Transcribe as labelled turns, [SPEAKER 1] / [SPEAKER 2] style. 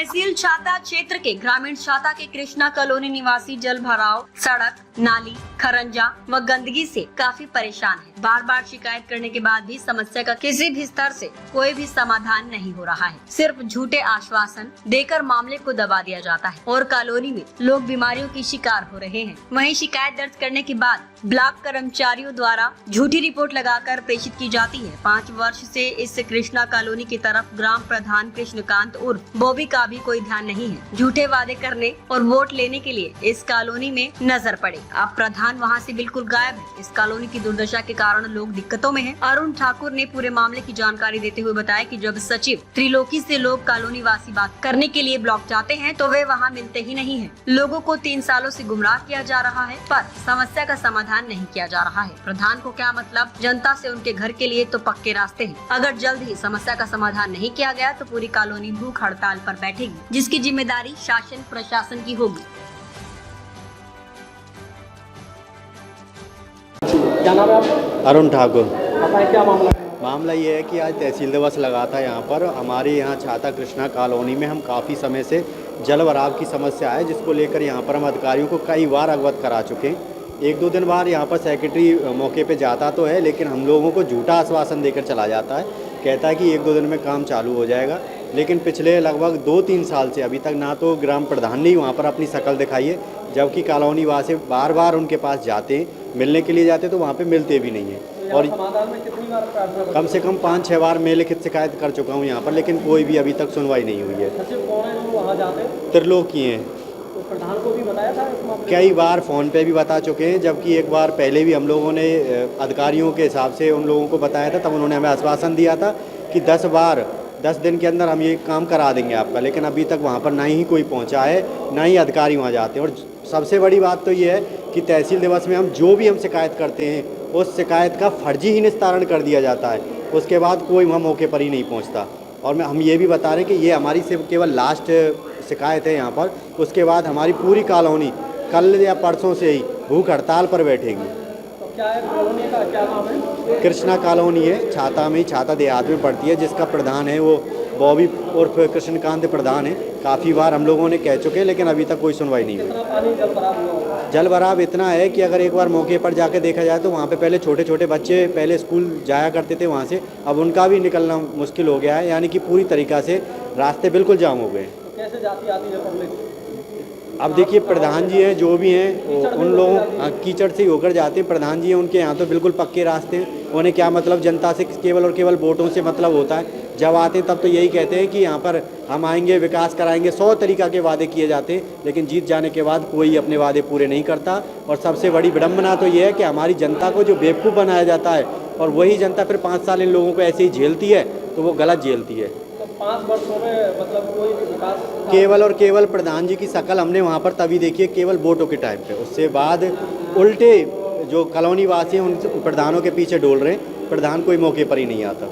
[SPEAKER 1] तहसील छाता क्षेत्र के ग्रामीण छाता के कृष्णा कॉलोनी निवासी जल भराव, सड़क, नाली, खरंजा व गंदगी से काफी परेशान है। बार बार शिकायत करने के बाद भी समस्या का किसी भी स्तर से कोई भी समाधान नहीं हो रहा है। सिर्फ झूठे आश्वासन देकर मामले को दबा दिया जाता है और कॉलोनी में लोग बीमारियों की शिकार हो रहे हैं। वहीं शिकायत दर्ज करने के बाद ब्लॉक कर्मचारियों द्वारा झूठी रिपोर्ट लगाकर प्रेषित की जाती है। 5 वर्ष से इस कृष्णा कॉलोनी की तरफ ग्राम प्रधान कृष्णकांत उर्फ बॉबी का भी कोई ध्यान नहीं है। झूठे वादे करने और वोट लेने के लिए इस कॉलोनी में नजर पड़े। अब प्रधान वहां से बिल्कुल गायब है। इस कॉलोनी की दुर्दशा के कारण लोग दिक्कतों में हैं। अरुण ठाकुर ने पूरे मामले की जानकारी देते हुए बताया कि जब सचिव त्रिलोकी से लोग कॉलोनी वासी बात करने के लिए ब्लॉक जाते हैं तो वे वहां मिलते ही नहीं है। लोगों को 3 सालों से गुमराह किया जा रहा है, पर समस्या का समाधान नहीं किया जा रहा है। प्रधान को क्या मतलब, जनता से उनके घर के लिए तो पक्के रास्ते हैं। अगर जल्द ही समस्या का समाधान नहीं किया गया तो पूरी कॉलोनी भूख हड़ताल पर बैठेगी, जिसकी जिम्मेदारी शासन प्रशासन की होगी।
[SPEAKER 2] क्या नाम है आपका?
[SPEAKER 3] अरुण ठाकुर।
[SPEAKER 2] बताएं क्या मामला है?
[SPEAKER 3] मामला ये है कि आज तहसील दिवस लगा था यहाँ पर। हमारे यहाँ छाता कृष्णा कॉलोनी में हम काफ़ी समय से जल भराव की समस्या है, जिसको लेकर यहाँ पर हम अधिकारियों को कई बार अवगत करा चुके हैं। 1-2 दिन बाद यहाँ पर सेक्रेटरी मौके पे जाता तो है, लेकिन हम लोगों को झूठा आश्वासन देकर चला जाता है। कहता है कि 1-2 दिन में काम चालू हो जाएगा, लेकिन पिछले लगभग 2-3 साल से अभी तक ना तो ग्राम प्रधान ने वहाँ पर अपनी शक्ल दिखाई है, जबकि कॉलोनी वासी बार बार उनके पास जाते हैं, मिलने के लिए जाते तो वहाँ पे मिलते भी नहीं है। और
[SPEAKER 2] समाधान में कितनी बार प्रार्थना?
[SPEAKER 3] कम से कम 5-6 बार मैं लिखित शिकायत कर चुका हूँ यहाँ पर, लेकिन कोई भी अभी तक सुनवाई नहीं हुई है।
[SPEAKER 2] सचिव कौन है जो वहाँ जाते हैं?
[SPEAKER 3] त्रिलोकी हैं।
[SPEAKER 2] तो प्रधान को भी बताया था इस मामले में?
[SPEAKER 3] कई बार फ़ोन पे भी बता चुके हैं, जबकि एक बार पहले भी हम लोगों ने अधिकारियों के हिसाब से उन लोगों को बताया था। तब उन्होंने हमें आश्वासन दिया था कि 10 दिन के अंदर हम ये काम करा देंगे आपका, लेकिन अभी तक वहाँ पर ना ही कोई पहुँचा है, ना ही अधिकारी वहाँ जाते हैं। और सबसे बड़ी बात तो ये है कि तहसील दिवस में हम जो भी शिकायत करते हैं उस शिकायत का फर्जी ही निस्तारण कर दिया जाता है। उसके बाद कोई वहाँ मौके पर ही नहीं पहुँचता। और हम ये भी बता रहे हैं कि ये हमारी सिर्फ केवल लास्ट शिकायत है यहाँ पर। उसके बाद हमारी पूरी कॉलोनी कल या परसों से ही भूख हड़ताल पर बैठेगी।
[SPEAKER 2] तो क्या है कॉलोनी का क्या नाम है?
[SPEAKER 3] कृष्णा कॉलोनी है, छाता में, छाता देहात में पड़ती है, जिसका प्रधान है वो बॉबी उर्फ कृष्णकांत प्रधान है। काफ़ी बार हम लोगों ने कह चुके हैं, लेकिन अभी तक कोई सुनवाई नहीं हुई।
[SPEAKER 2] कितना पानी जल भराव हुआ?
[SPEAKER 3] जल भराव इतना है कि अगर एक बार मौके पर जाके देखा जाए तो वहाँ पे पहले छोटे छोटे बच्चे पहले स्कूल जाया करते थे वहाँ से, अब उनका भी निकलना मुश्किल हो गया है। यानी कि पूरी तरीक़ा से रास्ते बिल्कुल जाम हो गए।
[SPEAKER 2] तो कैसे जाती आती है पब्लिक?
[SPEAKER 3] अब देखिए, प्रधान जी हैं जो भी हैं उन लोगों कीचड़ से ही होकर जाते हैं। प्रधान जी हैं, उनके यहाँ तो बिल्कुल पक्के रास्ते हैं। उन्हें क्या मतलब जनता से केवल और केवल वोटों से मतलब होता है। जब आते हैं तब तो यही कहते हैं कि यहाँ पर हम आएंगे, विकास कराएंगे, 100 तरीक़ा के वादे किए जाते हैं, लेकिन जीत जाने के बाद कोई अपने वादे पूरे नहीं करता। और सबसे बड़ी विडम्बना तो ये है कि हमारी जनता को जो बेवकूफ़ बनाया जाता है और वही जनता फिर 5 साल इन लोगों को ऐसे ही झेलती है, तो वो गलत झेलती है।
[SPEAKER 2] तो 5 वर्षों में मतलब कोई भी विकास?
[SPEAKER 3] केवल और केवल प्रधान जी की शक्ल हमने वहाँ पर तभी देखी है, केवल वोटों के टाइम पे। उससे बाद उल्टे जो कॉलोनी वासी हैं उन प्रधानों के पीछे डोल रहे हैं। प्रधान कोई मौके पर ही नहीं आता।